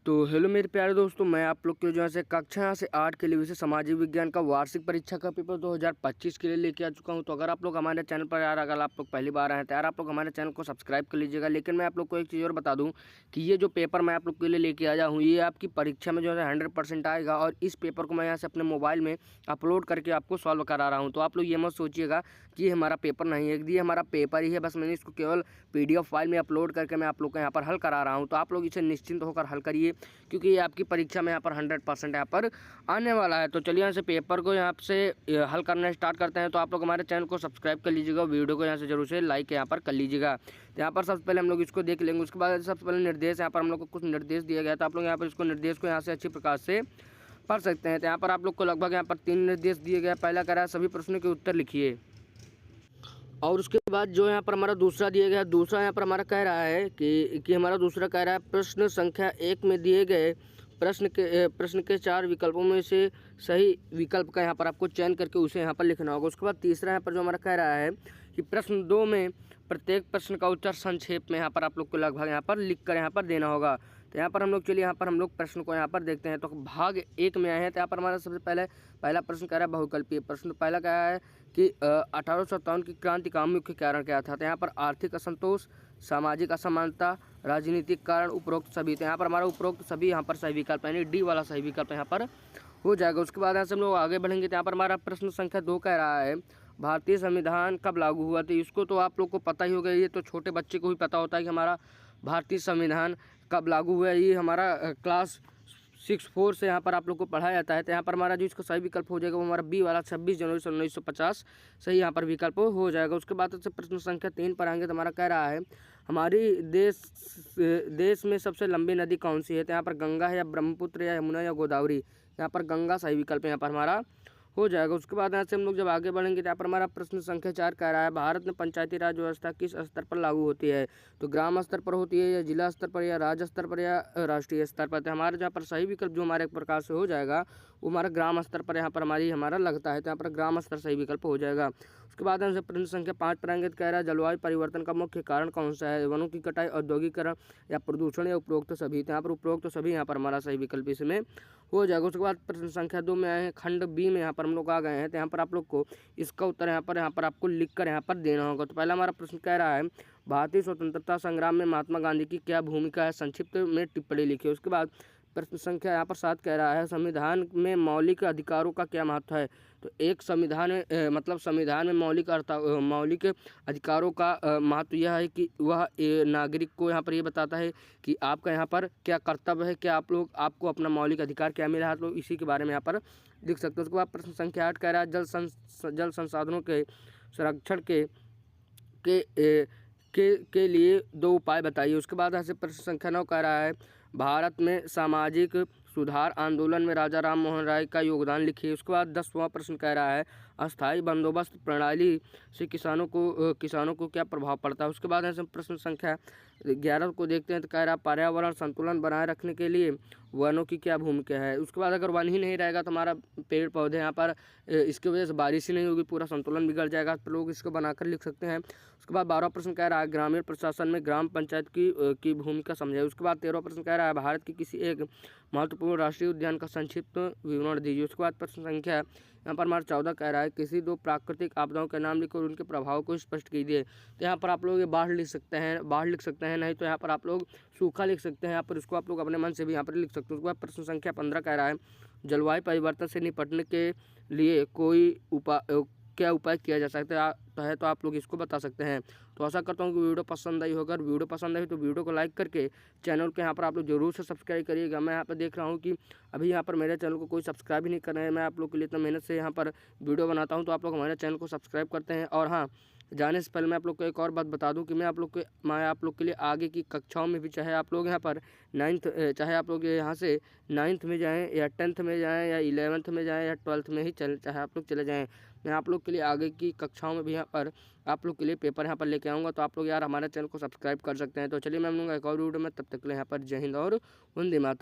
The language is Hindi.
तो हेलो मेरे प्यारे दोस्तों, मैं आप लोग के जो है कक्षा से 8 के लिए विषय सामाजिक विज्ञान का वार्षिक परीक्षा का पेपर 2025 के लिए लेके आ चुका हूं। तो अगर आप लोग हमारे चैनल पर यार अगर आप लोग पहली बार आए हैं तो यार आप लोग हमारे चैनल को सब्सक्राइब कर लीजिएगा। लेकिन मैं आप लोग को एक चीज़ और बता दूं कि ये जो पेपर मैं आप लोग के लिए लेके आया हूँ ये आपकी परीक्षा में जो है 100% आएगा। और इस पेपर को मैं यहाँ से अपने मोबाइल में अपलोड करके आपको सॉल्व करा रहा हूँ। तो आप लोग ये मत सोचिएगा कि ये हमारा पेपर नहीं है, ये हमारा पेपर ही है। बस मैंने इसको केवल PDF फाइल में अपलोड करके मैं आप लोग को यहाँ पर हल करा रहा हूँ। तो आप लोग इसे निश्चिंत होकर हल करिए, क्योंकि ये आपकी परीक्षा में यहाँ पर 100% यहाँ पर आने वाला है। तो चलिए यहाँ से पेपर को यहाँ से हल करना स्टार्ट करते हैं। तो आप लोग हमारे चैनल को सब्सक्राइब कर लीजिएगा, वीडियो को यहाँ से जरूर से लाइक यहाँ पर कर लीजिएगा। तो यहाँ पर सबसे पहले हम लोग इसको देख लेंगे। उसके बाद सबसे पहले निर्देश, यहाँ पर हम लोग को कुछ निर्देश दिया गया। तो आप लोग यहाँ पर इसको निर्देश को यहाँ से अच्छी प्रकार से पढ़ सकते हैं। तो यहाँ पर आप लोग को लगभग यहाँ पर 3 निर्देश दिए गए। पहला कह रहा है सभी प्रश्नों के उत्तर लिखिए। और उसके बाद जो यहाँ पर हमारा दूसरा दिया गया, दूसरा यहाँ पर हमारा कह रहा है कि हमारा दूसरा कह रहा है प्रश्न संख्या 1 में दिए गए प्रश्न के 4 विकल्पों में से सही विकल्प का यहाँ पर आपको चयन करके उसे यहाँ पर लिखना होगा। उसके बाद तीसरा यहाँ पर जो हमारा कह रहा है कि प्रश्न 2 में प्रत्येक प्रश्न का उत्तर संक्षेप में यहाँ पर आप लोग को लगभग यहाँ पर लिख कर यहाँ पर देना होगा। तो यहाँ पर हम लोग चलिए यहाँ पर हम लोग प्रश्न को यहाँ पर देखते हैं। तो भाग 1 में आए हैं। तो यहाँ पर हमारा सबसे पहला प्रश्न कह रहा है बहुकल्पीय प्रश्न। पहला क्या है कि 1857 की क्रांति का मुख्य कारण क्या था। तो यहाँ पर आर्थिक असंतोष, सामाजिक असमानता, राजनीतिक कारण, उपरोक्त सभी। तो यहाँ पर हमारा उपरोक्त सभी यहाँ पर सही विकल्प यानी डी वाला सही विकल्प यहाँ पर हो जाएगा। उसके बाद यहाँ से हम लोग आगे बढ़ेंगे। तो यहाँ पर हमारा प्रश्न संख्या 2 कह रहा है भारतीय संविधान कब लागू हुआ। तो इसको तो आप लोग को पता ही होगा, ये तो छोटे बच्चे को भी पता होता है कि हमारा भारतीय संविधान कब लागू हुआ है। ये हमारा क्लास 6-4 से यहाँ पर आप लोग को पढ़ाया जाता है। तो यहाँ पर हमारा जो इसका सही विकल्प हो जाएगा वो हमारा बी वाला 26 जनवरी 1950 सही यहाँ पर विकल्प हो जाएगा। उसके बाद से प्रश्न संख्या 3 पर आएंगे। तो हमारा कह रहा है हमारी देश में सबसे लंबी नदी कौन सी है। तो यहाँ पर गंगा है या ब्रह्मपुत्र या यमुना या गोदावरी। यहाँ पर गंगा सही विकल्प यहाँ पर हमारा हो जाएगा। उसके बाद यहाँ से हम लोग जब आगे बढ़ेंगे तो यहाँ पर हमारा प्रश्न संख्या 4 कह रहा है भारत में पंचायती राज व्यवस्था किस स्तर पर लागू होती है। तो ग्राम स्तर पर होती है या जिला स्तर पर या राज्य स्तर पर या राष्ट्रीय स्तर पर। तो हमारे जहाँ पर सही विकल्प जो हमारे एक प्रकार से हो जाएगा वो हमारा ग्राम स्तर पर यहाँ पर हमारा लगता है। तो यहाँ पर ग्राम स्तर सही विकल्प हो जाएगा। उसके बाद हमसे प्रश्न संख्या 5 पर आएंगे। तो कह रहा है जलवायु परिवर्तन का मुख्य कारण कौन सा है। वनों की कटाई, औद्योगिकरण या प्रदूषण या उपरोक्त सभी। तो यहाँ पर उपरोक्त सभी यहाँ पर हमारा सही विकल्प इसमें हो जाएगा। उसके बाद प्रश्न संख्या 2 में आए हैं, खंड बी में यहाँ पर हम लोग आ गए हैं। तो यहाँ पर आप लोग को इसका उत्तर यहाँ पर आपको लिख कर यहाँ पर देना होगा। तो पहला हमारा प्रश्न कह रहा है भारतीय स्वतंत्रता संग्राम में महात्मा गांधी की क्या भूमिका है, संक्षिप्त में टिप्पणी लिखिए। उसके बाद प्रश्न संख्या यहाँ पर 7 कह रहा है संविधान में मौलिक अधिकारों का क्या महत्व है। तो एक संविधान मतलब संविधान में मौलिक अधिकारों का महत्व यह है कि वह नागरिक को यहाँ पर ये बताता है कि आपका यहाँ पर क्या कर्तव्य है, क्या आपको अपना मौलिक अधिकार क्या मिला है। तो इसी के बारे में यहाँ पर लिख सकते हो। उसके बाद प्रश्न संख्या 8 कह रहा है जल संसाधनों के संरक्षण के लिए 2 उपाय बताइए। उसके बाद ऐसे प्रश्न संख्या 9 कह रहा है भारत में सामाजिक सुधार आंदोलन में राजा राम मोहन राय का योगदान लिखिए। उसके बाद 10वां प्रश्न कह रहा है अस्थायी बंदोबस्त प्रणाली से किसानों को क्या प्रभाव पड़ता है। उसके बाद ऐसे प्रश्न संख्या 11 को देखते हैं। तो कह रहा है पर्यावरण संतुलन बनाए रखने के लिए वनों की क्या भूमिका है। उसके बाद अगर वन ही नहीं रहेगा तो हमारा पेड़ पौधे यहाँ पर इसकी वजह से बारिश ही नहीं होगी, पूरा संतुलन बिगड़ जाएगा। तो लोग इसको बनाकर लिख सकते हैं। उसके बाद 12वां प्रश्न कह रहा है ग्रामीण प्रशासन में ग्राम पंचायत की भूमिका समझाइए। उसके बाद 13वां प्रश्न कह रहा है भारत की किसी एक महत्वपूर्ण राष्ट्रीय उद्यान का संक्षिप्त विवरण दीजिए। उसके बाद प्रश्न संख्या यहाँ पर हमारा 14 कह रहा है किसी 2 प्राकृतिक आपदाओं के नाम लिखकर उनके प्रभाव को स्पष्ट कीजिए। तो यहाँ पर आप लोग ये बाढ़ लिख सकते हैं, नहीं तो यहाँ पर आप लोग सूखा लिख सकते हैं। यहाँ पर इसको आप लोग अपने मन से भी यहाँ पर लिख सकते हैं। उसके बाद प्रश्न संख्या 15 कह रहा है जलवायु परिवर्तन से निपटने के लिए क्या उपाय किया जा सकता है। तो आप लोग इसको बता सकते हैं। तो आशा करता हूँ कि वीडियो पसंद आई होगा। अगर वीडियो पसंद आई तो वीडियो को लाइक करके चैनल के यहाँ पर आप लोग जरूर से सब्सक्राइब करिएगा। मैं यहाँ पर देख रहा हूँ कि अभी यहाँ पर मेरे चैनल को कोई सब्सक्राइब ही नहीं कर रहे हैं। मैं आप लोग के लिए इतना मेहनत से यहाँ पर वीडियो बनाता हूँ, तो आप लोग हमारे चैनल को सब्सक्राइब करते हैं। और हाँ, जाने से पहले मैं आप लोग को एक और बात बता दूं कि मैं आप लोग के लिए आगे की कक्षाओं में भी, चाहे आप लोग यहाँ पर चाहे आप लोग यहाँ से 9th में जाएं या 10th में जाएं या 11th में जाएं या 12th में ही चाहे आप लोग चले जाएं, मैं आप लोग के लिए आगे की कक्षाओं में भी यहाँ पर आप लोग के लिए पेपर यहाँ पर लेके आऊँगा। तो आप लोग यार हमारे चैनल को सब्सक्राइब कर सकते हैं। तो चलिए मैं मिलूंगा एक और वीडियो में, तब तक के लिए यहाँ पर जय हिंद और वंदे मातरम।